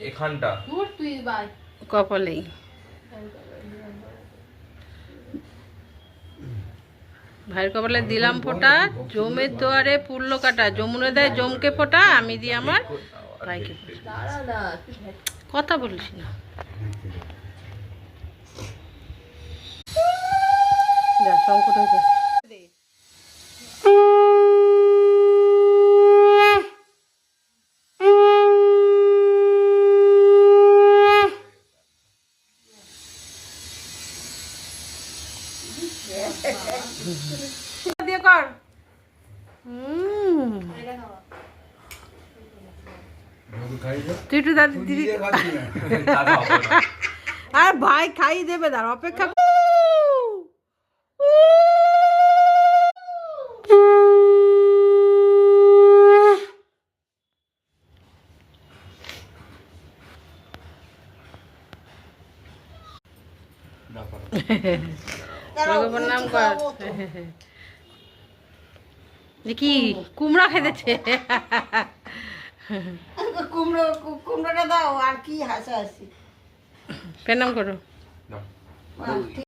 এখানটা কপালেই ভাইয়ের কপালে দিলাম ফোঁটা, জমের দোয়ারে পুরলো কাটা, যমুনে দেয় জমকে ফোঁটা, আমি দিই আমার ভাইকে ফোঁটা। কথা বলিস না, যা সংকট হয়ে যায়। দিয়ে কর। তুই একটু দাদি দিদি আর ভাই খাইয়ে দেবে, দাঁড়া অপেক্ষা। নাম কর দেখি কুমড়া খেতেছে। কুমড়োটা দাও, আর কি হাসাহাসি। প্রণাম করো।